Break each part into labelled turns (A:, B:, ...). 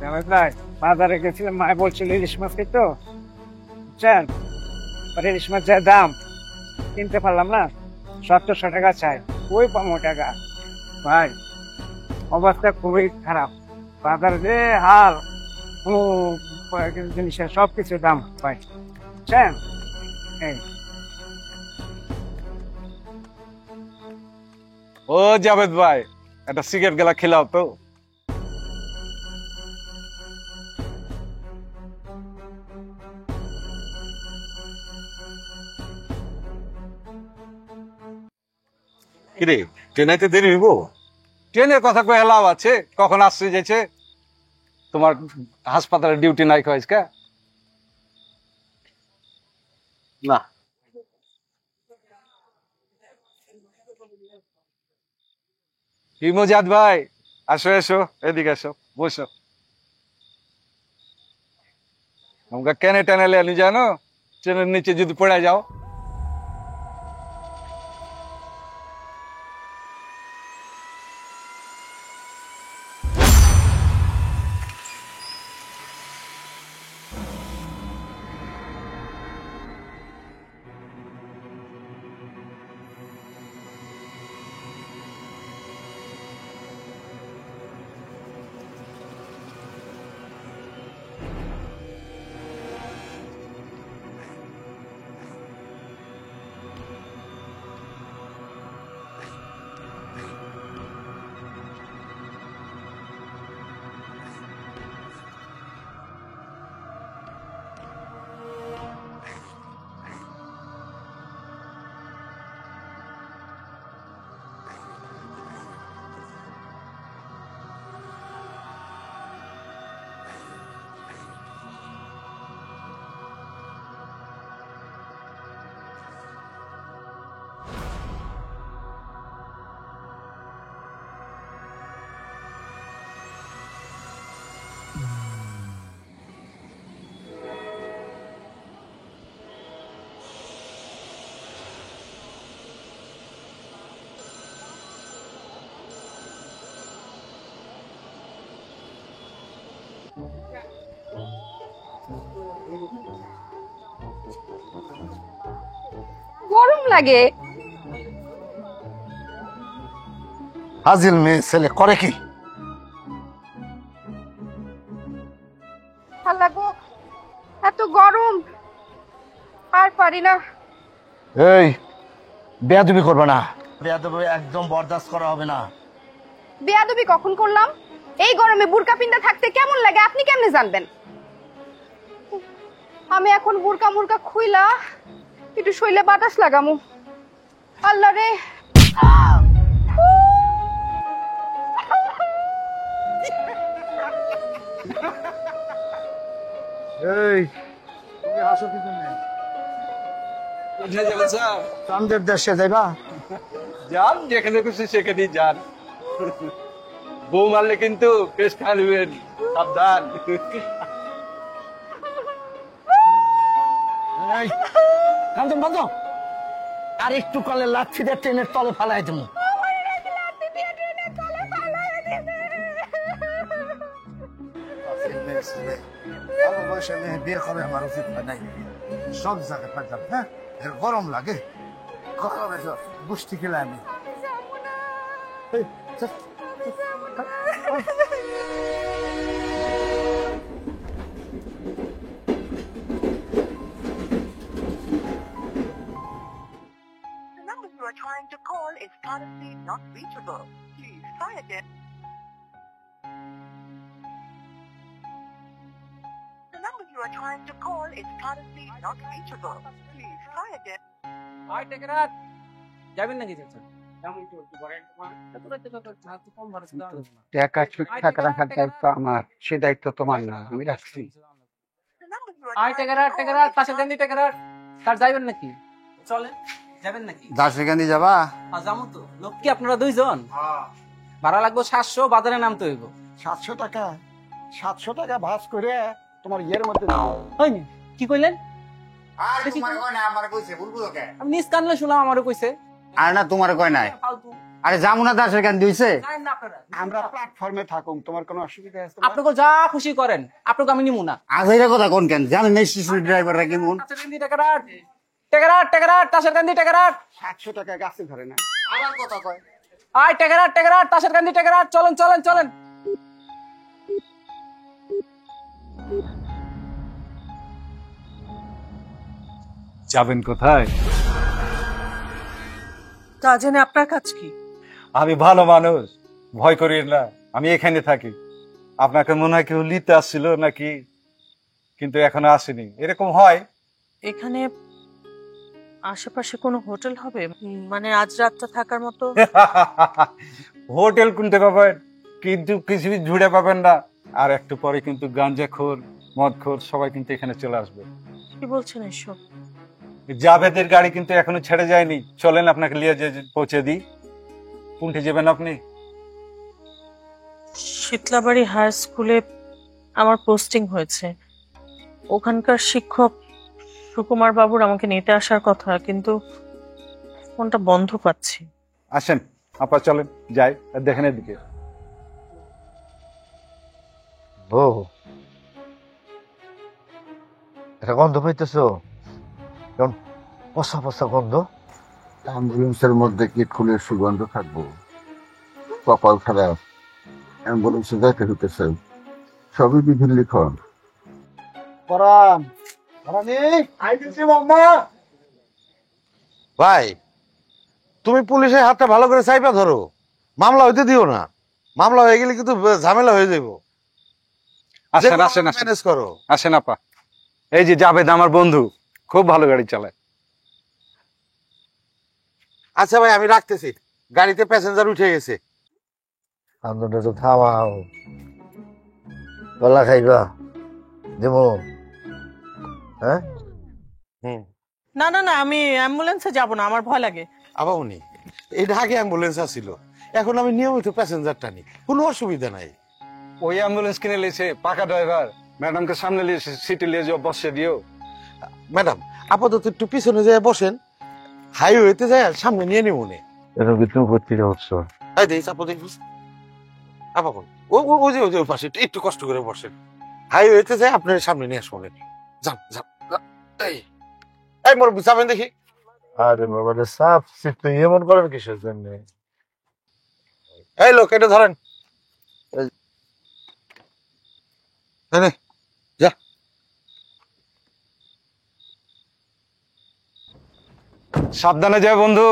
A: জামাই ভাই বাজারে গেছিলাম, মায় বলছিল ইলিশ মাছ খেতো, বুঝছেন? ইলিশ মাছের দাম কিনতে পারলাম না, 1700 টাকা চাই, ওই পামো টাকা। ভাই অবস্থা খুবই খারাপ, বাজারে যে হাল, কোনো জিনিসের সবকিছু দাম ভাই, বুঝছেন? এই
B: ও জাভেদ ভাই, একটা সিগারেট গেলা খেলাও তো। কিরে, ট্রেনাইতে দেরি হইব? ট্রেনের কথা কই হেলাও আছে, কখন আসছে যেছে? তোমার হাসপাতালে ডিউটি নাই কয়েস কা? না, কি মজাদ ভাই, আসো এসো, এদিকে এসো, বসো। আমাকে কেনে টেনে লেনি জানো? ট্রেনের নিচে যদি পড়ে যাও।
C: গরম লাগে।
D: হাজিল মেয়ে ছেলে করে কি?
C: আল্লাহ গো, এত গরম আর পারি না।
D: এই বেয়াদবি করবে না, বেয়াদবি একদম বরদাস্ত করা হবে না।
C: বেয়াদবি কখন করলাম? এই গরমে বুরকা পিন্দা থাকতে কেমন লাগে আপনি কেমনে জানবেন? আমি এখন বুরকা মুরকা খুইলা একটু শৈলে বাতাস লাগামু। আল্লাহ রে,
D: এই তুমি হাসো কি জন্য? চান্দের দেশে যাইবা?
B: যান, যেখানে খুশি সেখানেই যান। বউ মারলে কিন্তু পেশ খাইবেন, সাবধান।
D: এই কান্দন বন্ধ, আর একটু কলে লাচ্ছি দিয়ে ট্রেনের তলে ফালাই দেবো। বিয়ে করে আমার উচিত হয় নাই, সব জায়গায় পাইতাম। হ্যাঁ, এর গরম লাগে, গরমে তো বুঝতে গেলে আমি। এই, চল।
E: The number you are trying to call is currently not reachable. Please try again. The number you are trying to call is currently not reachable. Please try again.
F: আয় টেকেরাত যাবেন নাকি চাচা?
A: টাকা ঠিকঠাক রাখার দায়িত্ব আমার, সে দায়িত্ব তোমার না, আমি রাখছি।
E: The number you are
F: আয়
E: trying
F: টেকেরাত টেকেরাত পাশে দেন টেকেরাত। তার যাবেন নাকি? চলেন, যাবেন নাকি?
D: দার্জিলিং যাবা?
F: যাবো তো। লোক কি আপনারা দুইজন? ভাড়া লাগবে 700, বাজারে নামতে হইব।
D: 700 টাকা? 700 টাকা ভাস করে তোমার ইয়ের মধ্যে দেবো।
F: হয়নি? কি কইলেন?
G: আর তোমার কয় না, আমার কইছে, বলবো তোকে।
F: আমি নিজ কানলে শুনলাম আমারও কইছে।
G: আর না তোমার কয় নাই।
F: ফালতু।
D: আরে যামুনা দাসের গান দিয়েছে
F: যান না আপনারা
B: আমরা প্ল্যাটফর্মে থাকুম, তোমার কোনো অসুবিধা আছে?
F: আপনাকে যা খুশি করেন, আপনাকে আমি নিমু না।
D: আজ এর কথা কোন কেন জানেন না স্টেশন ড্রাইভাররা কেমন?
F: টাসের কান্দি টেকারাট টেকারাট টেকারাট টাসের কান্দি টেকারাট
B: 700 টাকা গাছে ধরে না।
D: আবার কথা কয়
F: আয় টেকারাট টেকারাট টাসের কান্দি টেকারাট চলেন চলেন চলেন।
B: যাবেন কোথায়?
G: তা জেনে আপনার কাজ কি?
B: আমি ভালো মানুষ, ভয় করিয়েন না, আমি এখানে থাকি। আপনাকে মনে হয় কেউ নিতে আসছিল নাকি, কিন্তু এখনো আসেনি। এরকম হয়।
G: এখানে আশেপাশে কোনো হোটেল হবে, মানে আজ রাতটা থাকার মতো?
B: হোটেল কিনতে পাবেন, কিন্তু কিছু ঝুড়ে পাবেন না। আর একটু পরে কিন্তু গাঞ্জাখোর, মদখোর সবাই কিন্তু এখানে চলে আসবে।
G: কি বলছেন এসব?
B: জাভেদের গাড়ি কিন্তু এখনো ছেড়ে যায়নি। চলেন আপনাকে নিয়ে পৌঁছে দিই। কোনটি যাবেন আপনি?
G: শীতলাবাড়ি হাই স্কুলে আমার পোস্টিং হয়েছে। ওখানকার শিক্ষক সুকুমার বাবুর আমাকে নিতে আসার কথা, কিন্তু ফোনটা বন্ধ পাচ্ছি।
B: আসেন আপা, চলেন যাই, আর দেখেন এদিকে।
H: ও এটা গন্ধ পাইতেছো? কেমন পচা পচা গন্ধ।
D: অ্যাম্বুলেন্সের মধ্যে কি ফুলের সুগন্ধ থাকবো? কপাল খারাপ, অ্যাম্বুলেন্সে যাইতে হইতেছে। সবই বিধির লিখন।
H: ভাই তুমি পুলিশের হাতটা ভালো করে চাইপা ধরো, মামলা হইতে দিও না। মামলা হয়ে গেলে কিন্তু ঝামেলা হয়ে যাবো।
B: আসেন আসেন আসেন
H: ম্যানেজ করো।
B: আসেন আপা। এই যে জাভেদ আমার বন্ধু, খুব ভালো গাড়ি চালায়।
H: আচ্ছা ভাই আমি রাখতেছি, গাড়িতে প্যাসেঞ্জার উঠে গেছে। আন্দোলনটা তো থামাও, গলা খাইবা দেবো। হ্যাঁ
G: না না না, আমি অ্যাম্বুলেন্সে যাব না, আমার ভয় লাগে।
H: আবার উনি এটা আগে অ্যাম্বুলেন্স আসছিল, এখন আমি নিয়মিত প্যাসেঞ্জার টানি, কোনো অসুবিধা নাই।
B: ওই অ্যাম্বুলেন্স কিনে লিয়েছে পাকা ড্রাইভার, ম্যাডামকে সামনে সিটে নিয়ে যাও, বসে দিও।
H: ম্যাডাম আপাতত একটু পিছনে যায় বসেন, হাইওয়েতে যায় সামনে নিয়ে নিব নে। এরকম তুমি ভর্তি হচ্ছ? এই দেখ আপা, দেখ আপা কোন ওই যে ওই পাশে একটু কষ্ট করে বসেন, হাইওয়েতে যায় আপনার সামনে নিয়ে আসবো। যান যান এই এই মোর যাবেন দেখি। আরে বাবা রে, সাফ সিট তো এমন করেন কিসের জন্য? এই লোক এটা ধরেন, যা।
B: সাবধানে যায় বন্ধু।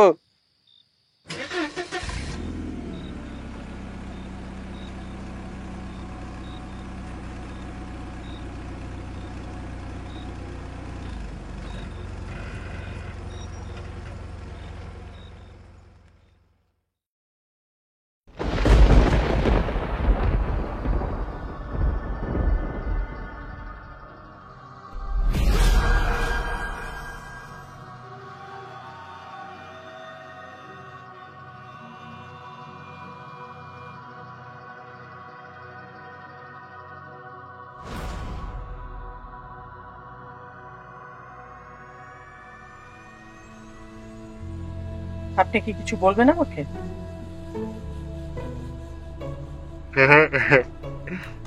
G: আপনি কি কিছু বলবেন আমাকে?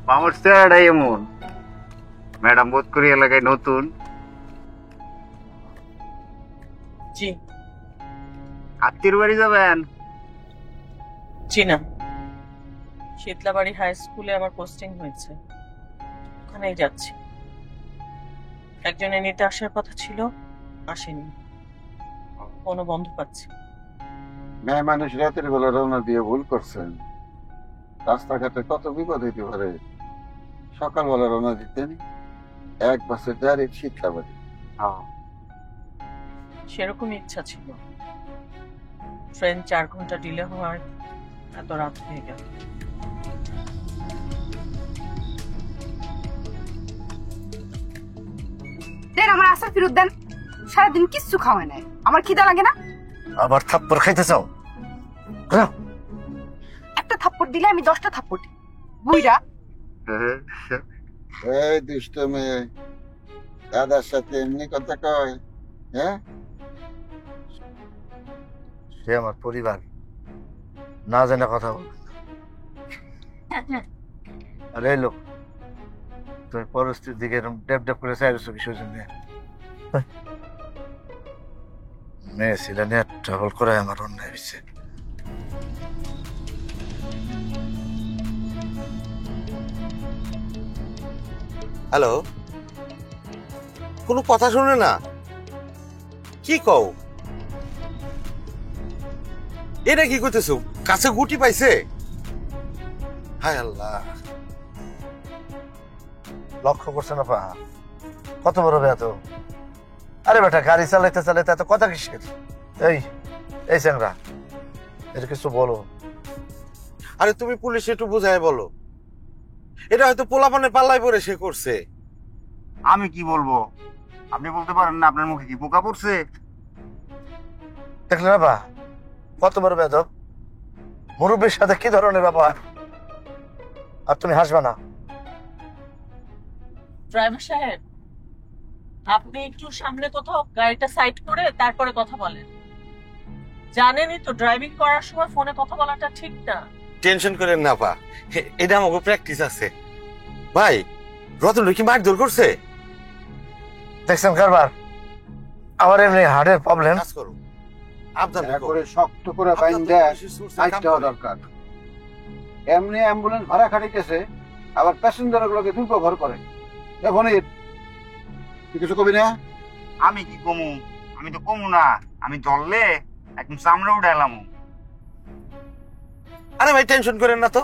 D: মামুর চেহারাটাই এমন। ম্যাডাম বোধ করি এলাকায় নতুন।
G: জি
D: আত্মীর বাড়ি যাবেন?
G: জি না, শীতলাবাড়ি হাই স্কুলে আমার পোস্টিং হয়েছে, ওখানেই যাচ্ছি। একজনের নিতে আসার কথা ছিল, আসেনি, কোনো বন্ধ পাচ্ছি।
D: মেয়ে মানুষ রাতের বেলা রওনা দিয়ে ভুল করছেন। রাস্তাঘাটে কত বিপদ হইতে পারে। সকালবেলা রওনা দিতেন, এক বাসে ডাইরেক্ট শীতলাবাড়ি।
G: সেরকমই ইচ্ছা ছিল, ট্রেন 4 ঘন্টা ডিলে হওয়ার এত রাত হয়ে গেল।
C: দেন আমার আসার ফেরত দেন। সারাদিন কিচ্ছু খাওয়া নাই, আমার খিদা লাগে না?
H: আবার থাপ্পড় খাইতে চাও?
C: একটা থাপ্পড় দিলে আমি 10টা থাপ্পড় দিই। বুইরা
D: এই দুষ্ট মেয়ে দাদার সাথে এমনি কথা কয়? হ্যাঁ,
H: সে আমার পরিবার, না জানে কথা বল। আরে লোক তুমি পরিস্থিতির দিকে এরকম ডেপ ডেপ করে চাইছো কিসের জন্য? মেয়ে ছিল নিয়ে ট্রাভেল করে আমার অন্যায় হয়েছে। হ্যালো, কোনো কথা শুনে না, কি কও? এটা কি করতেছো? কাছে গুটি পাইছে? হায় আল্লাহ, লক্ষ্য করছে না পা? কত বড় বেয়াত! আরে বেটা, গাড়ি চালাইতে চালাইতে এত কথা কিসের? এই এই চ্যাংরা, এটা কিছু বলো। আরে তুমি পুলিশে একটু বুঝাই বলো, এটা হয়তো পোলাপানের পাল্লায় পরে সে করছে।
I: আমি কি বলবো? আপনি বলতে পারেন না আপনার মুখে কি পোকা পড়ছে?
H: দেখলে না বা, কত বড় বেয়াদব! মুরব্বীর সাথে কি ধরনের ব্যাপার! আর তুমি হাসবে না।
G: ড্রাইভার সাহেব, আপনি একটু সামনে কোথাও গাড়িটা সাইড করে তারপরে কথা বলেন। জানেনই তো ড্রাইভিং করার সময় ফোনে কথা বলাটা ঠিক না।
H: টেনশন করেন না পা, এটা আমাকে প্র্যাকটিস আছে। ভাই, রতন কি মারধর করছে? দেখছেন কারবার, আমার এমনি হার্টের প্রবলেম।
D: করে শক্ত করে বাইন্দা আইট দেওয়া দরকার। এমনি অ্যাম্বুলেন্স ভাড়া খাটিতেছে, আবার প্যাসেঞ্জার গুলোকে দুর্ব্যবহার করে। এখন তুই কিছু কবি না?
I: আমি কি কমু? আমি তো কমু না, আমি ধরলে একদম চামড়া উঠাইলাম।
H: আরে ভাই, টেনশন করেন না তো,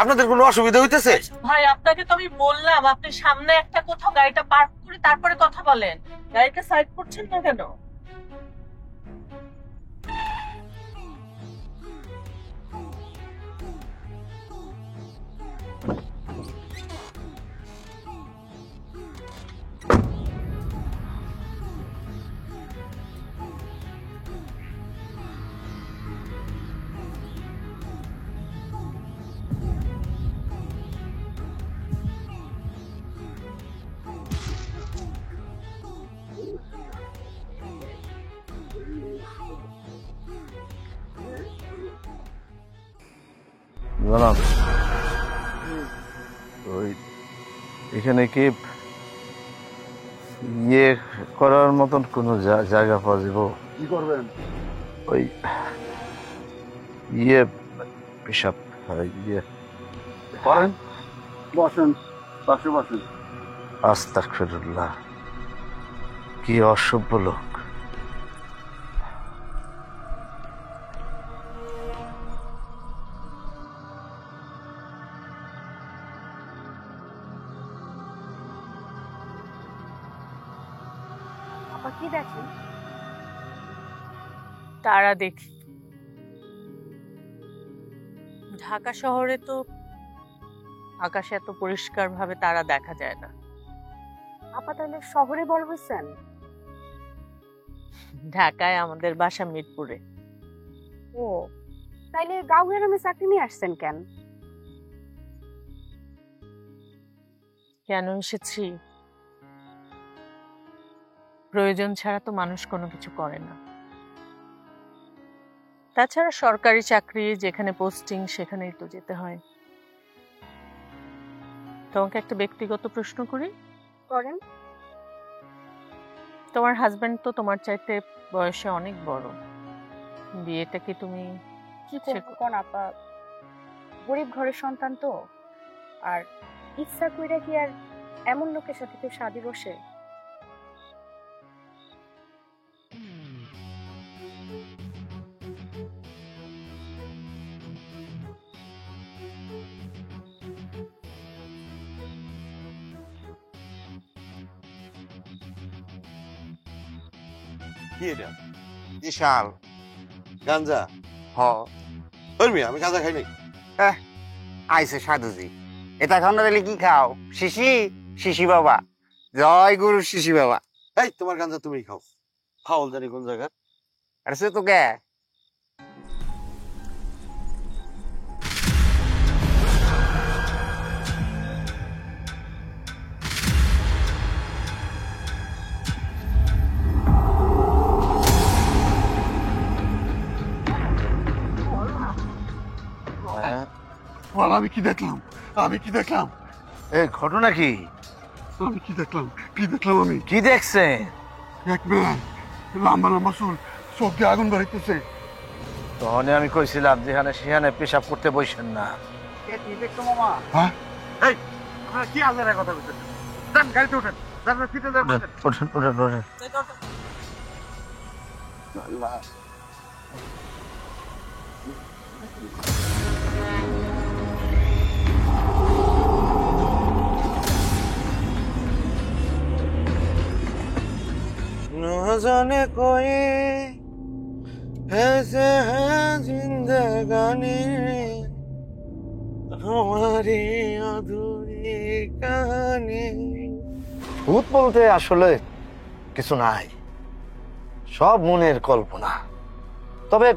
H: আপনাদের কোনো অসুবিধা হইতেছে?
G: ভাই, আপনাকে তো আমি বললাম আপনি সামনে একটা কোথাও গাড়িটা পার্ক করে তারপরে কথা বলেন। গাড়িটা সাইড করছেন না কেন?
H: জানাব, ওই এখানে কি ইয়ে করার মতন কোনো জায়গা পাওয়া যাব?
D: কি করবেন?
H: ওই ইয়ে পেশাব ইয়ে
D: করেন, বসেন, পাশে বসেন।
H: আস্তাগফিরুল্লাহ, কি অসভ্য লোক!
C: আপা কি দেখেন?
G: তারা দেখি। ঢাকা শহরে তো আকাশে এত পরিষ্কার ভাবে তারা দেখা যায় না।
C: আপা তাহলে শহরে বড় হয়েছেন?
G: ঢাকায় আমাদের বাসা মিরপুরে।
C: ও, তাইলে গাঁও গ্রামে চাকরি নিয়ে আসছেন কেন?
G: কেন এসেছি? প্রয়োজন ছাড়া তো মানুষ কোনো কিছু করে না। তাছাড়া সরকারি চাকরি যেখানে পোস্টিং সেখানেই তো যেতে হয়। তোমাকে একটা ব্যক্তিগত প্রশ্ন করি।
C: করেন।
G: তোমার হাজবেন্ড তো তোমার চাইতে বয়সে অনেক বড়, বিয়েটা কি তুমি
C: কি করবো কোন আপা, গরিব ঘরের সন্তান তো, আর ইচ্ছা কইরা কি আর এমন লোকের সাথে কেউ শাদি বসে?
H: কি এটা?
I: বিশাল
H: গাঞ্জা?
I: হ
H: ধর্মি, আমি গাঁজা খাই নাই।
I: আইসে সাধুজি, এটা খাও না দিলে কি খাও? শিশি শিশি বাবা, জয় গুরু শিশি বাবা।
H: এই, তোমার গাঁজা তুমি খাও। ফাউল জানি কোন জায়গা।
I: আরে সে তো কে
D: আমি কি দেখলাম? আমি কি দেখলাম?
H: এই ঘটনা কি?
D: আমি কি দেখলাম? কি দেখলাম আমি?
H: কি দেখছে?
D: এক মেয়ে, লম্বা লম্বা চুল, চোখ দিয়ে আগুন বেরোইতেছে।
H: তখন আমি কইছিলাম যেখানে সেখানে পেশাব করতে বসেন না।
A: কি দেখছো মামা?
D: হ্যাঁ?
A: এই আপনারা কি আজারের কথা বলছেন? যান গাড়িতে উঠেন, যান ফিটে দেন।
H: ওঠেন। জানে কই ऐसे है जिंदगानी हमारी अधूरी कहानी। ভূত বলতে আসলে কিছু নাই, সব মনের কল্পনা। তবে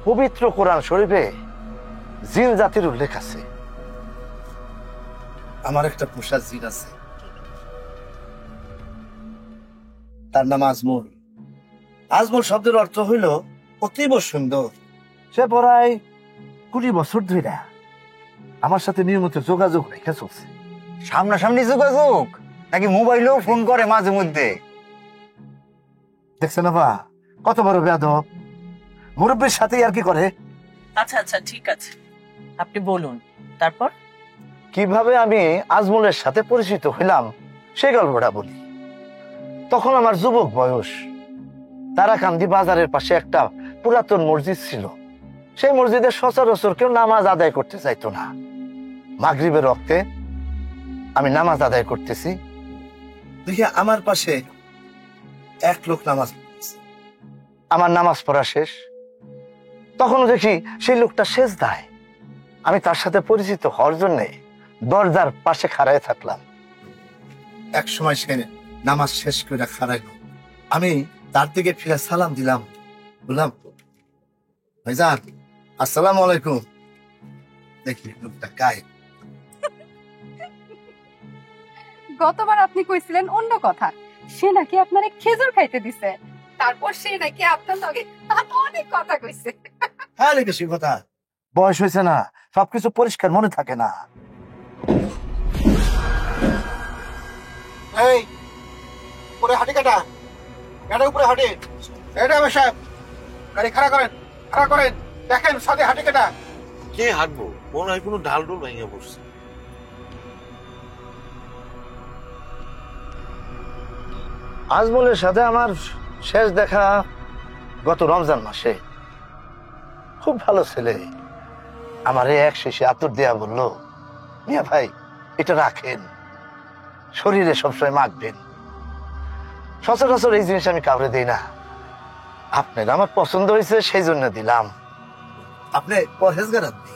H: পবিত্র কোরআন শরীফে জিন জাতির উল্লেখ আছে। আমার একটা পোষা জিন আছে, তার নাম আজমল। আজমল শব্দের অর্থ হইল অতীব সুন্দর। সে প্রায় 20 বছর ধরে আমার সাথে নিয়মিত যোগাযোগ রেখে চলছে।
I: সামনাসামনি যোগাযোগ নাকি মোবাইলেও ফোন করে মাঝে মধ্যে?
H: দেখছে না বা কত বড় বেয়াদব, মুরব্বীর সাথে আর কি করে।
G: আচ্ছা ঠিক আছে, আপনি বলুন তারপর।
H: কিভাবে আমি আজমলের সাথে পরিচিত হইলাম সেই গল্পটা বলি। তখন আমার যুবক বয়স। তারাকান্দি বাজারের পাশে একটা পুরাতন মসজিদ ছিল। সেই মসজিদে সচরাচর কেউ নামাজ আদায় করতে চাইতো না। মাগরিবের রক্তে আমি নামাজ আদায় করতেছি, দেখি আমার পাশে এক লোক নামাজ পড়তেছে। আমার নামাজ পড়া শেষ, তখনও দেখি সেই লোকটা সেজদায়। আমি তার সাথে পরিচিত হওয়ার জন্য দরজার পাশে খাড়ায় থাকলাম। এক সময় সে নামাজ শেষ করে খাড়াইল। আমি তার দিকে ফিরে সালাম দিলাম, বললাম ভাইজান আসসালামু আলাইকুম। দেখি লোকটা গায়ে।
C: গতবার আপনি কইছিলেন অন্য কথা, সে নাকি আপনারে খেজুর খাইতে দিছে, তারপর সে নাকি আপনার লগে অনেক কথা কইছে।
H: হ্যাঁ লিখেছি কথা, বয়স হয়েছে না, সবকিছু পরিষ্কার মনে থাকে না।
D: এই উপরে হাঁটি কাটা, গাড়ি উপরে হাঁটি। এটা আমার সাহেব, গাড়ি খাড়া করেন, দেখেন সাথে হাঁটি কাটা।
H: কে হাঁটবো? মনে হয় কোনো ঢাল ডোল ভেঙে পড়ছে। আজমলের সাথে আমার শেষ দেখা গত রমজান মাসে। খুব ভালো ছেলে। আমারে এক শেষে আতর দেয়া বললো, মিয়া ভাই এটা রাখেন, শরীরে সবসময় মাখবেন। সচরাচর এই জিনিস আমি কাউরে দিই না, আপনার আমার পছন্দ হয়েছে সেই জন্য দিলাম। আপনি পরহেজগার আপনি।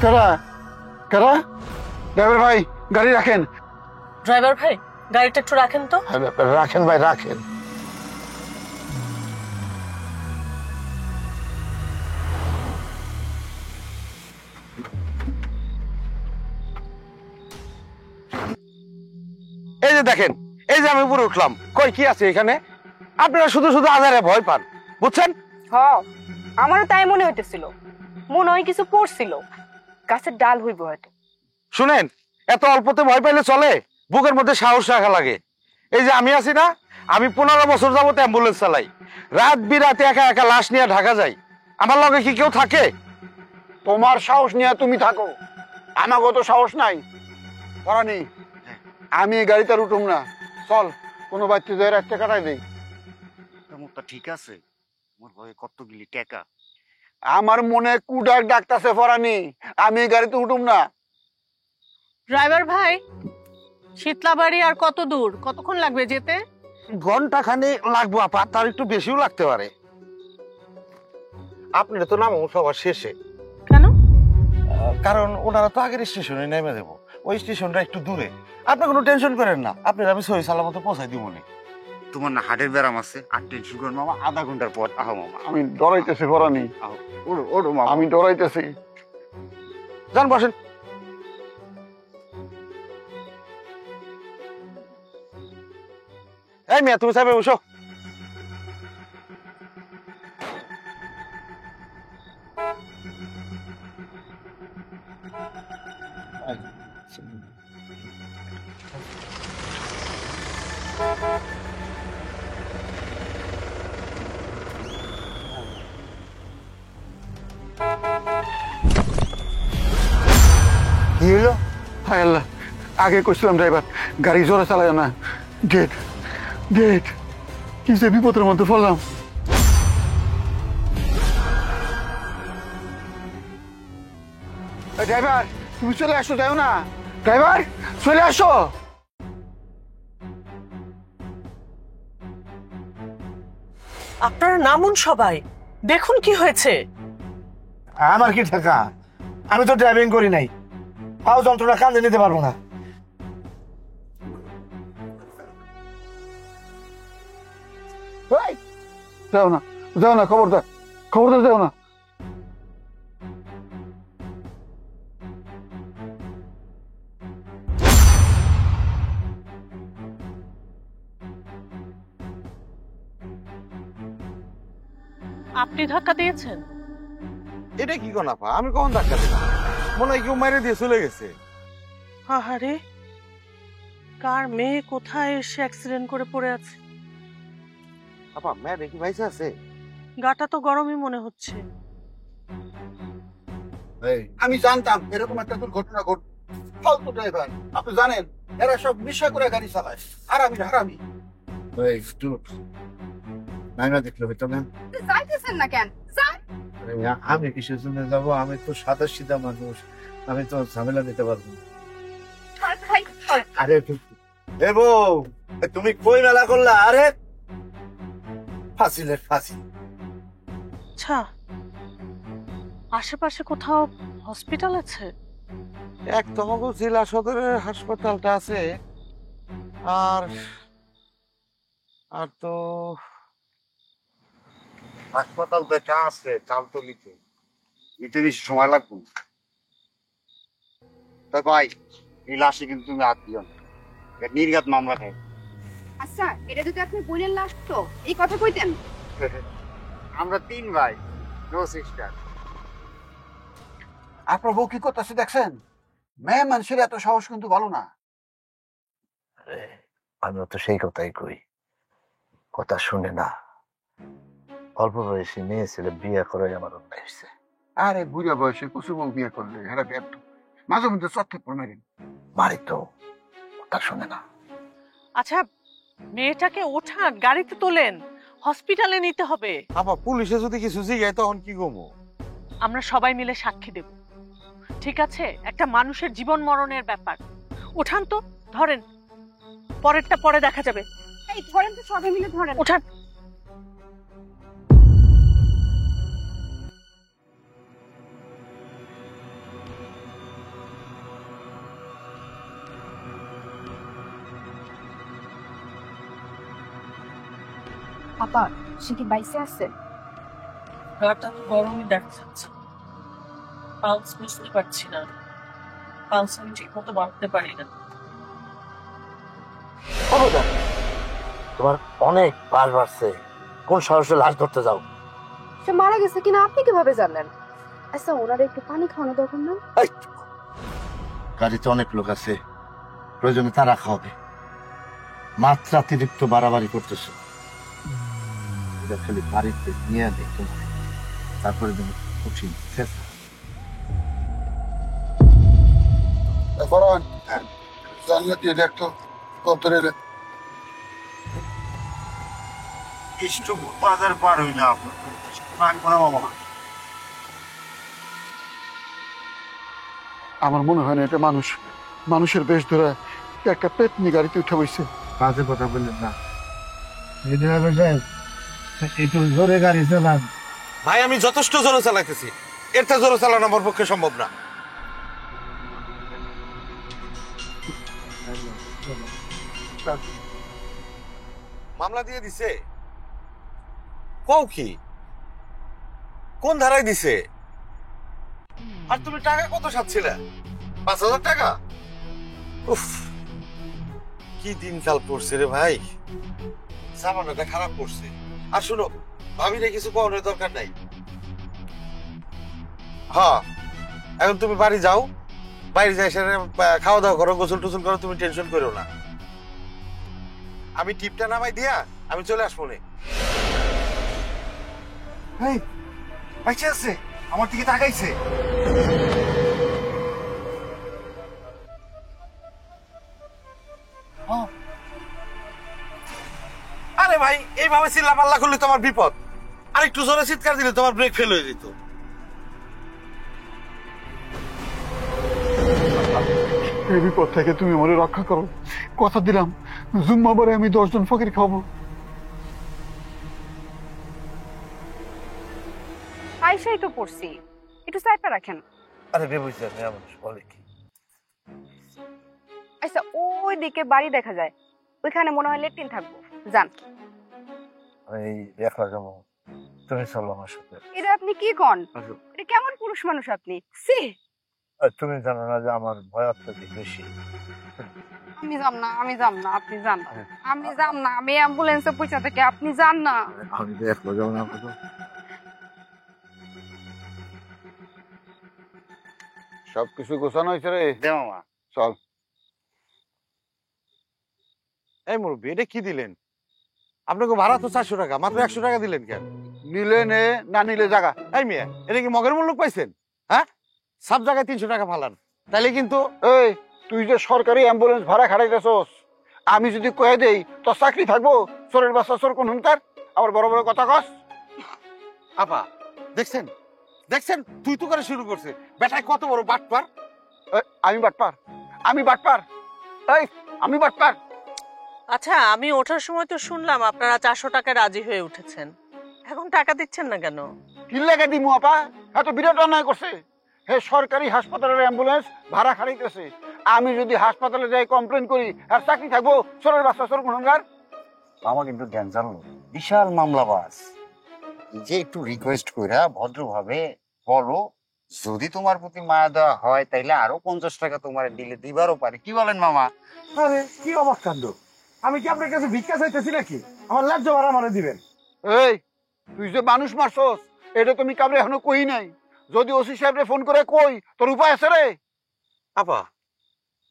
D: কারা ড্রাইভার ভাই গাড়ি রাখেন।
G: ড্রাইভার ভাই গাড়িটা একটু রাখেন তো।
H: রাখেন ভাই রাখেন। এই যে দেখেন, এই যে আমি উপরে উঠলাম, কই কি আছে এখানে? আপনারা শুধু শুধু আজারে ভয় পান, বুঝছেন?
C: হ্যাঁ, আমারও তাই মনে হইতেছিল, মনে হয় কিছু পড়ছিল, গাছের ডাল হইব হয়তো।
H: শুনেন, এত অল্পতে ভয় পাইলে চলে? বুকের মধ্যে সাহস রাখা লাগে। এই যে আমি আছি না, আমি 15 বছর যাবত অ্যাম্বুলেন্স চালাই। রাত বিরাতে একা একা লাশ নিয়ে ঢাকা যাই। আমার লগে কি কেউ থাকে?
D: তোমার সাহস নিয়ে তুমি থাকো, আমাকে তো সাহস নাই। পরানি, আমি এই গাড়িতে উঠুম না। চল কোনো বাচ্চা যায় একটা কাটাই দেই।
I: মুখটা ঠিক আছে, মোর ভয়ে কতগুলি টেকা।
D: আমার মনে কুডাক ডাকতেছে পরানি, আমি এই গাড়িতে উঠুম না।
G: ড্রাইভার ভাই, শীতলাবাড়ি আর কত দূর, কতক্ষণ লাগবে যেতে?
H: ঘন্টা খানে লাগবো আপা, তার একটু বেশিও লাগতে পারে। আপনারা তো নামো সবার শেষে।
G: কেন?
H: কারণ ওনারা তো আগের স্টেশনে নেমে দেবো, ওই স্টেশনটা একটু দূরে। আপনি কোনো টেনশন করেন না, আপনার আমি সহি সালামত পৌঁছাই দিব না।
I: তোমার না হার্টের ব্যারাম আছে, আর টেনশন করো মামা, আধা ঘন্টার পর আহো মামা।
D: আমি ডরাইতেছি পরানি,
I: আহো, ওড়ো ওড়ো মামা।
D: আমি ডরাইতেছি।
H: যান বসেন। এই মিয়া তুমি সাহেব বসো।
D: আগে কইছিলাম ড্রাইভার গাড়ি জোরে চালায় না। ডেট ডেট কি যে বিপদের মধ্যে পড়লাম। ড্রাইভার তুমি চলে আসো, যাও না ড্রাইভার, চলে আসো।
G: আপনারা নামুন সবাই, দেখুন কি হয়েছে।
J: আমার কি টাকা, আমি তো ড্রাইভিং করি নাই, পাও যন্ত্রণা কান্দে নিতে পারবো না।
D: যাও না, যাও না, খবরদার খবরদার যাও না।
G: আপনি ধাক্কা দিয়েছেন?
H: এটা কি কোন আপা, আমি কখন ধাক্কা দিলাম? মনে হয় কেউ মেরে দিয়ে চলে গেছে।
G: আহারে, কার মেয়ে কোথায় এসে অ্যাক্সিডেন্ট করে পড়ে আছে।
H: আপা মেয়ে দেখি ভাইসে আছে?
G: গাটা তো গরমই মনে হচ্ছে।
D: আমি জানতাম এরকম একটা দুর্ঘটনা ঘটবে। ফালতু ড্রাইভার, আপনি জানেন এরা সব নেশা করে গাড়ি চালায়, হারামি হারামি। একটু নাইমা দেখলে হইতো না।
C: যাইতেছেন না কেন?
J: আমি কিসের জন্য যাবো? আমি তো সাদা সিধা মানুষ, আমি তো ঝামেলা নিতে পারবো না। আরে এ বউ, তুমি কই মেলা করলা? আরে ফাঁসিলে ফাঁসি।
G: আচ্ছা, আশেপাশে কোথাও হসপিটাল আছে?
H: এক তমগো জেলা সদরের হাসপাতালটা আছে, আর আর তো
D: হাসপাতাল তো একটা আছে চালতলিতে, এতে বেশি সময় লাগবে। তা ভাই এই লাশে কিন্তু তুমি হাত দিও না, নির্ঘাত মামলা খাই।
C: আচ্ছা, এটা যদি আপনি বোনের লাশ তো এই কথা কইতেন।
D: আমরা 3 ভাই, নো সিস্টার। আপনার বউ কি করতেছে দেখছেন? মেয়ে মানুষের এত সাহস কিন্তু ভালো না।
J: আমিও তো সেই কথাই কই, কথা শুনে না। অল্প বয়সী মেয়ে ছেলে বিয়ে করে আমার অন্যায় হয়েছে।
D: আরে বুড়া বয়সে কচু বউ বিয়ে করলে হেরা ব্যর্থ, মাঝে মধ্যে চট্টে পড়ে মারেন।
J: মারি তো, কথা শুনে না।
G: আচ্ছা, মেয়েটাকে ওঠান, গাড়িতে তোলেন, হসপিটালে নিতে হবে।
H: আপা পুলিশে যদি কিছু জিগায় তখন কি গমো?
G: আমরা সবাই মিলে সাক্ষী দেব, ঠিক আছে? একটা মানুষের জীবন মরণের ব্যাপার। ওঠান তো, ধরেন, পরেরটা পরে দেখা যাবে।
C: এই ধরেন তো, সবাই মিলে ধরেন।
G: ওঠান।
C: আপা, সে কি বাইসে আছে?
G: গাটা গরমই দেখা যাচ্ছে, পালস বুঝতে পারছি না, পালস আমি ঠিক মতো মারতে পারি না।
J: তোমার অনেক পাশ বাড়ছে, কোন সাহসে লাশ ধরতে যাও?
C: সে মারা গেছে কিনা আপনি কিভাবে জানলেন? আচ্ছা, ওনার একটু পানি খাওয়ানো দরকার না?
J: গাড়িতে অনেক লোক আছে, প্রয়োজনে তারা খাওয়াবে। মাত্রাতিরিক্ত বাড়াবাড়ি করতেছে, এটা খালি বাড়িতে নিয়ে দেখতে, তারপরে তুমি কঠিন
D: জানলা দিয়ে দেখতো কত রেলে
J: বাজার পার হই না মামা।
D: আমার মনে হয় না এটা মানুষ, মানুষের বেশ ধরে একটা পেটনি গাড়িতে উঠে বসছে।
J: বাজে কথা বললেন না, একটু জোরে গাড়ি চালান।
H: ভাই আমি যথেষ্ট জোরে চালাইতেছি, এর থেকে জোরে চালানো আমার পক্ষে সম্ভব না। মামলা দিয়ে দিছে? কও কি? কোন ধারায় দিছে? আর তুমি টাকা কত সাচ্ছিলে? 5,000 টাকা? উফ, কি দিনকাল পড়ছে রে ভাই, জামানাটা খারাপ পড়ছে। আর শুনো, ভাবিরে কিছু পাওয়ার দরকার নাই। হ্যাঁ, এখন তুমি বাড়ি যাও, বাইরে যাই খাওয়া দাওয়া করো, গোসল টোসল করো, তুমি টেনশন করো না। আমি টিপটা নামাই দিয়া আমি চলে আসবো নে।
D: বাইচে আছে, আমার দিকে তাকাইছে।
H: আরে ভাই এইভাবে চিল্লা পাল্লা করলে তোমার বিপদ, আর একটু জোরে চিৎকার দিলে তোমার ব্রেক ফেল হয়ে যেত।
D: এই বিপদ থেকে তুমি আমারে রক্ষা করো, কথা দিলাম জুম্মাবারে আমি 10 জন ফকির খাবো।
C: আইসাই তো পড়ছি, একটু সাইডটা রাখেন।
J: আরে বেবুঝা মেয়ে মানুষ বলে কি?
C: আচ্ছা ওই দিকে বাড়ি দেখা যায়, ওইখানে মনে হয় লেট্রিন থাকবো, যান।
J: আমি একলা যাবো, তুমি চলো আমার সাথে।
C: এটা আপনি কি কন? এটা কেমন পুরুষ মানুষ আপনি? সি
J: আর তুমি জানো না যে আমার ভয় অত্যাধিক বেশি।
C: আমি যাম না, আমি যাম না, আপনি যান। আমি যাম না, আমি অ্যাম্বুলেন্সে পৌঁছা থেকে আপনি যান না।
J: আমি তো একলা যাবো না।
D: সবকিছু গোছানো হয়েছে রে,
I: দে মামা।
D: চল।
H: এই মুরব্বী এটা কি দিলেন? আপনাকে ভাড়া তো 400 টাকা, মাত্র 100 টাকা দিলেন কেন?
D: নিলে নে, না নিলে জাগা।
H: এই মিয়া, এটা কি মগের মূল্য পাইছেন? হ্যাঁ, সব জায়গায় 300 টাকা ফালান, তাইলে কিন্তু।
D: এই তুই যে সরকারি অ্যাম্বুলেন্স ভাড়া খাটাইতেছস, আমি যদি কয়ে দেই তোর চাকরি থাকবো? চোরের বাচ্চা চোর কোন হুনকার, আবার বড় বড় কথা কস।
H: আপা দেখছেন দেখছেন, তুই তো করে শুরু করছে, বেটায় কত বড় বাটপার।
D: আমি বাটপার? আমি বাটপার? এই আমি বাটপার?
G: আচ্ছা, আমি ওঠার সময় তো শুনলাম আপনারা 400 টাকায় রাজি হয়ে উঠেছেন, এখন টাকা দিচ্ছেন না কেন?
D: কি লেগে দিমু আপা? এত বিরাট অন্যায় করছে। হে সরকারি হাসপাতালের অ্যাম্বুলেন্স ভাড়া খাটাইতেছে, আমি যদি হাসপাতালে যাই কমপ্লেন করি আর চাকরি থাকবো? চোরের বাচ্চা চোর কোন হুনকার।
I: মামা কিন্তু জ্ঞান জানলো, বিশাল মামলাবাজ। যে একটু রিকোয়েস্ট কইরা ভদ্রভাবে বলো, যদি তোমার প্রতি মায়া দেওয়া হয় তাইলে আরো 50 টাকা তোমার দিলে দিবারও পারে। কি বলেন মামা?
H: আরে কি অবাক কাণ্ড! আমি কি আপনার কাছে ভিক্ষা চাইতেছি নাকি? আমার ন্যায্য ভাড়া আমারে দিবেন।
D: এই তুই যে মানুষ মারছস, এটা তুমি কাবরে এখনো কই নাই। যদি ওসি সাহেবরে ফোন করে কই, তোর উপায় আছে রে?
H: আপা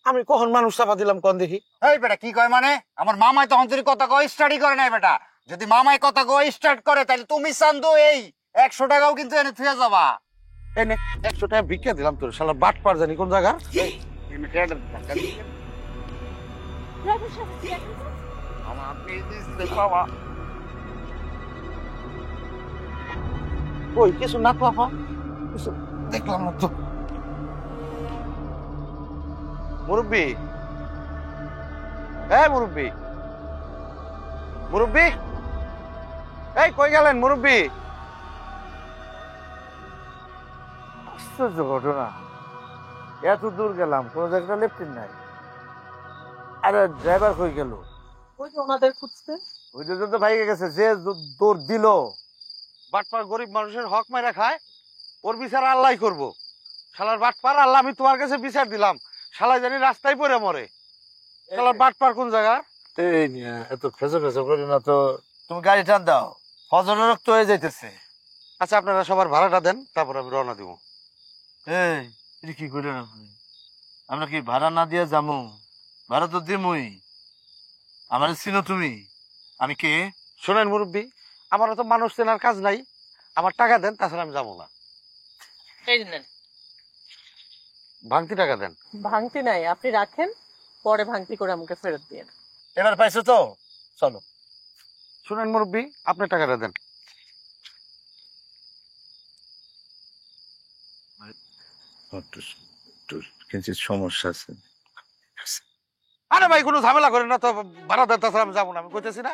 H: আমি কখন মানুষ চাপা দিলাম কোন দেখি?
I: এই বেটা কি কয় মানে? আমার মামাই তখন যদি কথা কয় স্টাডি করে নাই বেটা। যদি মামাই কথা কয় স্টার্ট করে তাহলে তুমি চান্দু এই 100 টাকাও কিন্তু এনে থুয়ে যাবা।
H: এনে 100 টাকা ভিক্ষা দিলাম তোর, শালা বাটপার জানি কোন জায়গা। ওই কিছু না তো আপা, কিছু দেখলাম না তো। মুরব্বি, মুরব্বি, মুরব্বি, এই কই গেলেন মুরব্বি?
J: আশ্চর্য ঘটনা, এত দূর গেলাম কোনো জায়গায় লেফটেন নাই। আরে ড্রাইভার কই গেল?
G: ওই যে ওনাদের খুঁজতে।
J: ওই যে তো ভাইকে গেছে, যে দৌড় দিল।
H: বাটপার গরিব মানুষের হক মাইরা খায়, ওর বিচার আল্লাহ করবো। শালার বাটপার, আল্লাহ আমি তোমার কাছে বিচার দিলাম, শালা জানি রাস্তায় পড়ে মরে। শালার বাটপার কোন জায়গার?
J: এই নিয়ে এত ফেসো ফেসো করি না তো, তুমি গাড়ি টান দাও, ফজরের রক্ত হয়ে যাইতেছে।
H: আচ্ছা আপনারা সবার ভাড়াটা দেন, তারপর আমি রওনা দিব।
J: এই এটা কি করলেন আপনি? আমরা কি ভাড়া না দিয়ে যাবো? ভাড়া তো দিমই। আমার চিনো তুমি? আমি কে?
H: শোনেন মুরব্বী, আমার তো মানুষ চেনার কাজ নাই, আমার টাকা দেন, তাছাড়া আমি যাবো না।
G: এই নেন।
H: ভাঙতি টাকা দেন।
G: ভাঙতি নাই, আপনি রাখেন, পরে ভাঙতি করে আমাকে ফেরত দিয়ে।
J: এবার পাইছো তো, চলো।
H: শোনেন মুরব্বী, আপনি টাকাটা দেন।
J: কিঞ্চিত সমস্যা আছে।
H: আরে ভাই কোনো ঝামেলা করেন না তো, ভাড়া দেন, তাছাড়া আমি যাবো না, আমি কইতেছি না।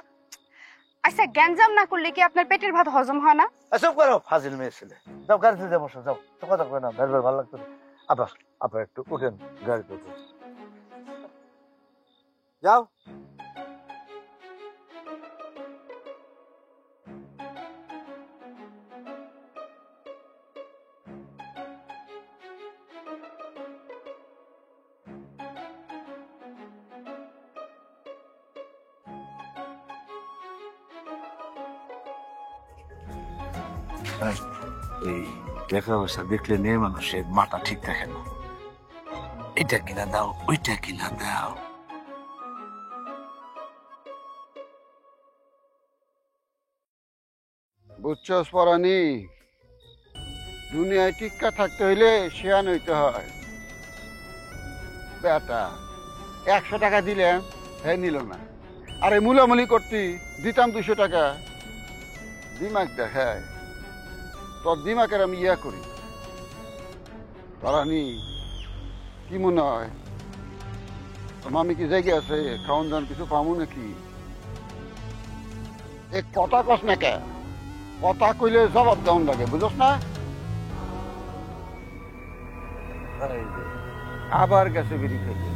C: আচ্ছা গ্যাঞ্জাম না করলে কি আপনার পেটের ভাত হজম হয় না?
J: এসব করো ফাজিল মেয়ে ছেলে। যাও গাড়িতে যাবো, যাও, তো কথা কয় না, বের ভালো লাগতো। আবার আবার একটু উঠেন গাড়িতে, উঠেন যাও। এই দেখা অবস্থা দেখলে মেয়ে মানুষের মাথা ঠিক থাকে না। এটা কিনা দাও, ওইটা কিনা দাও।
D: বুঝছস পরানি, দুনিয়ায় টিক্কা থাকতে হইলে শেয়ান হইতে হয়। বেটা 100 টাকা দিলাম, হ্যাঁ নিল না, আরে মুলামুলি করতি দিতাম 200 টাকা। দিমাগ দেখায়, তোর দিমাগের আমি ইয়া করি। পারানি কি মনে হয় মামি কি জায়গা আছে? খাওয়ান দাওয়ান কিছু পামু নাকি? এক কথা কস না কে? কথা কইলে জবাব দেওয়ান লাগে, বুঝছ না? আবার গেছে বিড়ি খাইতে।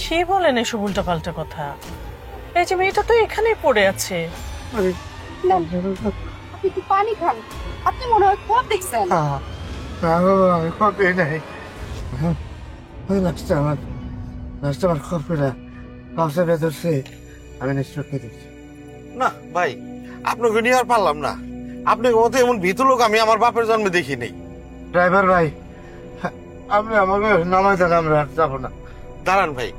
G: সে বলেন এসব উল্টা পাল্টা কথা। এই যে মেয়েটা তো এখানেই পড়ে আছে।
C: আপনি একটু পানি খান, আপনি মনে হয় খুব দেখছেন।
D: আমি নিশ্চয় দেখছি
H: না ভাই, আপনাকে নিয়ে আর পারলাম না। আপনাকে মতো এমন ভীতু লোক আমি আমার বাপের জন্মে দেখি নেই।
J: ড্রাইভার ভাই, আপনি আমাকে নামাই দেন, আমরা আর যাবো না।
H: দাঁড়ান ভাই,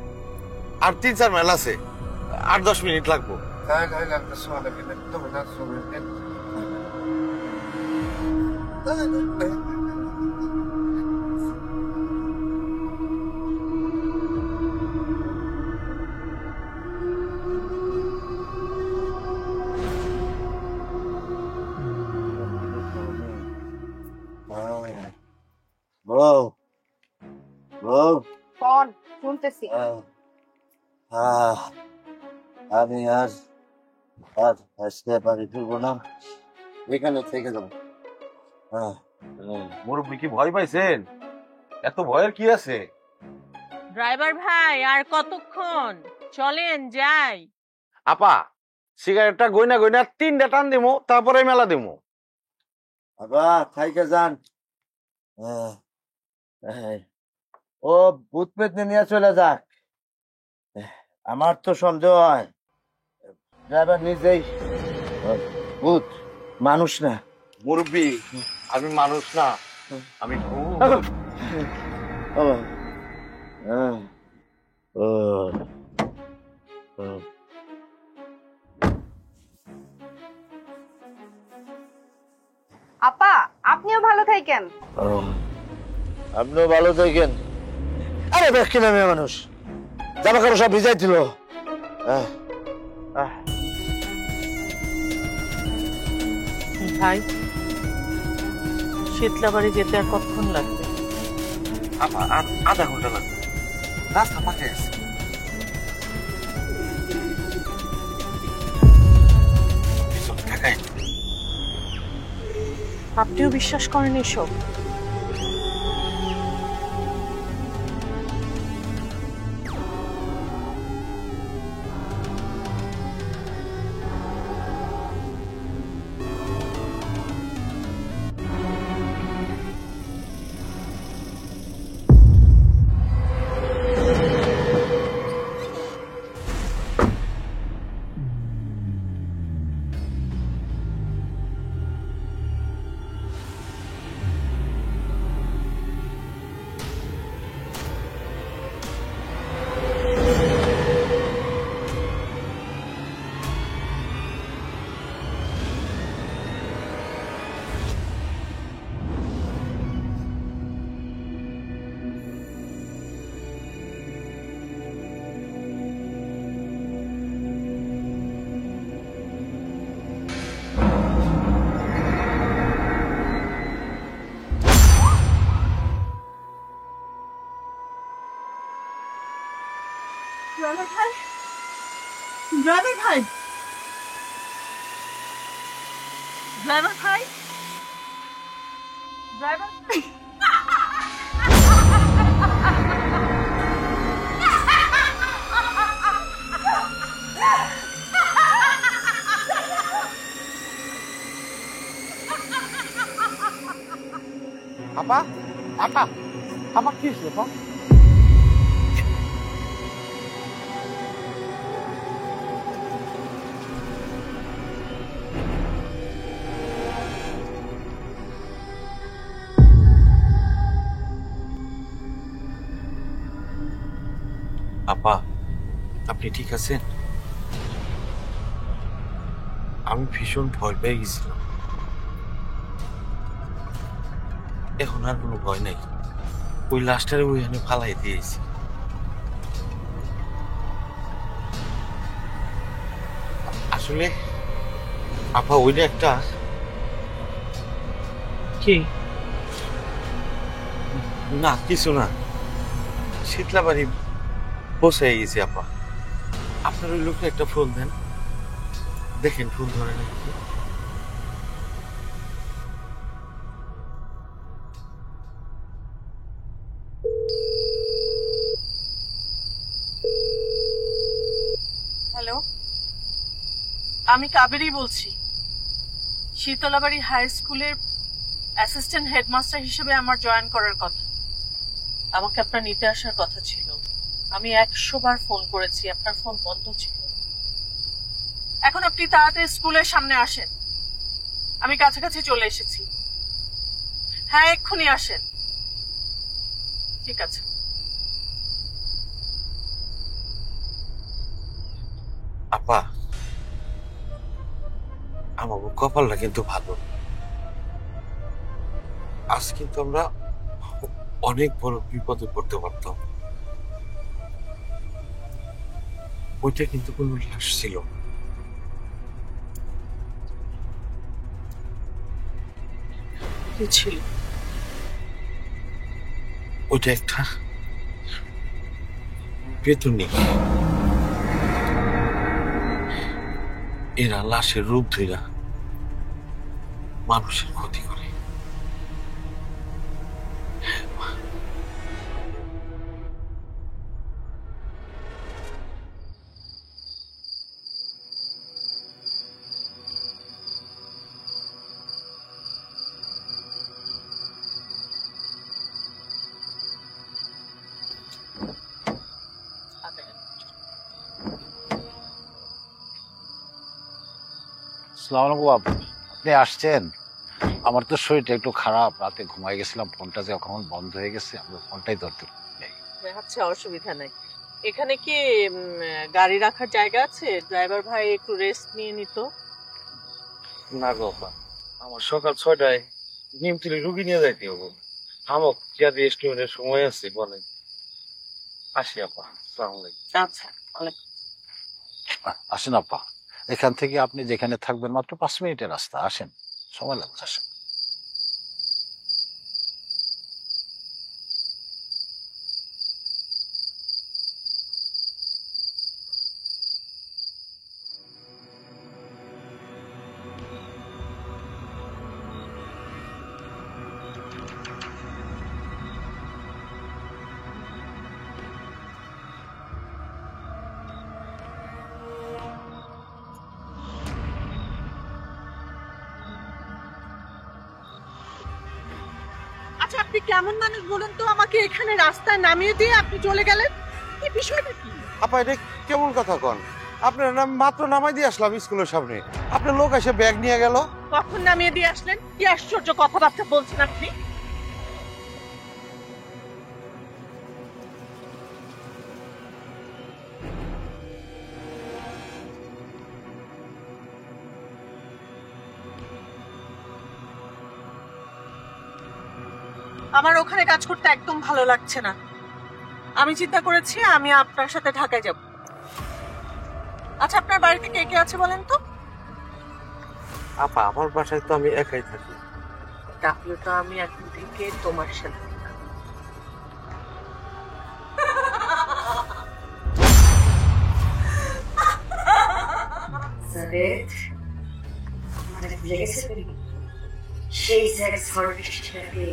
H: আর 3-4 মাইল আছে, 8-10 মিনিট লাগবো।
C: কোন শুনতেছি।
J: আমি আর আজকে বাড়ি ফিরবো না, এখানে থেকে যাবো।
B: মুরব্বী কি ভয় পাইছেন? এত ভয়ের কি আছে?
G: ড্রাইভার ভাই আর কতক্ষণ? চলেন যাই।
H: আপা, সিগারেটটা গইনা গইনা 3টা টান দিমু, তারপরে মেলা দিমু।
J: বাবা থাইকে যান। ও ভূত পেতনি নিয়ে চলে যাক। আমার তো সন্দেহ হয় ড্রাইভার নিজেই ভূত, মানুষ না।
H: মুরব্বী, আমি মানুষ না, আমি ভূত।
C: আপা আপনিও ভালো থাকেন।
J: আপনিও ভালো থাকেন। আরে বেশ কিনা মেয়ে মানুষ, জামা কাপড় সব ভিজাই দিল।
G: ভাই, শীতলাবাড়ি যেতে আর কতক্ষণ লাগবে?
H: আপা, আর আধা ঘন্টা লাগবে, রাস্তা পাকে আছে।
G: আপনিও বিশ্বাস করেন এসব? ড্রাইভার ভাই, ড্রাইভার ভাই, ড্রাইভার ভাই, ড্রাইভার ভাই।
H: আপা আপা আপা কি হয়েছে আপা? আপা আপনি ঠিক আছেন? আমি ভীষণ ভয় পেয়ে গেছিলাম, এখন আর কোনো ভয় নাই। ওই লাশটারে ওইখানে ফালাই দিয়েছি। আসলে আপা ওইটা একটা
G: কি?
H: না কিছু না, শীতলা বাড়ি বসে গেছি আপা। আপনার ওই লোকটা একটা ফোন দেন, দেখেন ফোন ধরে নাকি।
G: হ্যালো, আমি কাবেরী বলছি। শীতলাবাড়ি হাই স্কুলের অ্যাসিস্ট্যান্ট হেডমাস্টার হিসেবে আমার জয়েন করার কথা। আমাকে আপনার নিতে আসার কথা ছিল। আমি 100 বার ফোন করেছি, আপনার ফোন বন্ধ ছিল। এখন আপনি তাড়াতাড়ি স্কুলের সামনে আসেন, আমি কাছাকাছি চলে এসেছি। হ্যাঁ, এক্ষুনি আসেন। ঠিক আছে।
H: আপা আমার কপালটা কিন্তু ভালো, আজ কিন্তু আমরা অনেক বড় বিপদে পড়তে পারতাম। ওইটা কিন্তু কোনো লাশ ছিল না।
G: কি ছিল?
H: ওইটা একটা বেতনি। এরা লাশের রূপ ধইরা মানুষের ক্ষতি করে।
K: আসসালামু আলাইকুম। আপনি আসছেন? আমার তো শরীরটা একটু খারাপ, রাতে ঘুমাই গেছিলাম, ফোনটা যে কখন বন্ধ হয়ে গেছে, আমার ফোনটাই ধরতে নেই।
G: আচ্ছা, অসুবিধা নাই। এখানে কি গাড়ি রাখার জায়গা আছে? ড্রাইভার ভাই একটু রেস্ট নিয়ে নিত।
H: না গো আপা, আমার সকাল 6টায় নিমতলি রুগী নিয়ে যাইতে হবে। হামক যা রেস্টুরেন্টের সময় আছে বলেন। আসি আপা, আসসালামু আলাইকুম।
G: আচ্ছা,
K: আসেন আপা, এখান থেকে আপনি যেখানে থাকবেন মাত্র 5 মিনিটের রাস্তা। আসেন, সময় লাগবে। আসেন।
G: আচ্ছা, আপনি কেমন মানুষ বলেন তো? আমাকে এখানে রাস্তায় নামিয়ে দিয়ে আপনি চলে গেলেন, কি বিষয়টা কি?
H: আপা এটা কেমন কথা কন? আপনার নাম মাত্র নামাই দিয়ে আসলাম স্কুলের সামনে, আপনার লোক এসে ব্যাগ নিয়ে গেল।
G: কখন নামিয়ে দিয়ে আসলেন? কি আশ্চর্য কথাবার্তা বলছেন আপনি। আমার ওখানে কাজ করতে একদম ভালো লাগছে না। আমি চিন্তা করেছি আমি আপনার সাথে ঢাকায় যাব। আচ্ছা, আপনার বাড়িতে কে কে আছে বলেন তো?
H: আপা আমার বাসায় তো আমি একাই থাকি।
G: তাহলে তো আমি এখন থেকে তোমার সাথে থাকবো।
L: জাভেদ, মানে ভুলে গেছে তুমি? সেই যে এক ঝড় বৃষ্টির রাতে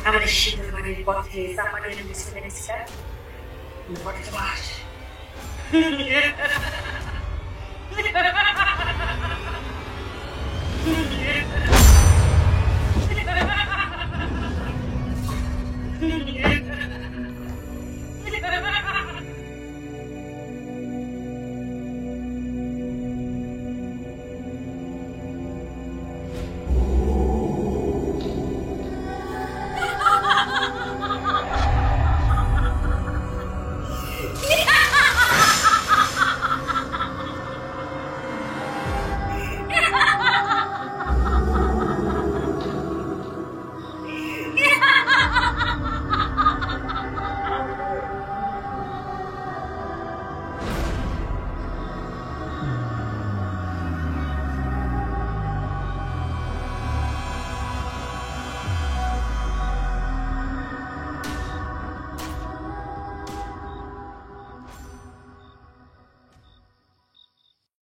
L: আমাদের শীতল বাড়ির পথে চাপানের মিছিলে গেছিলাম। পথে বাস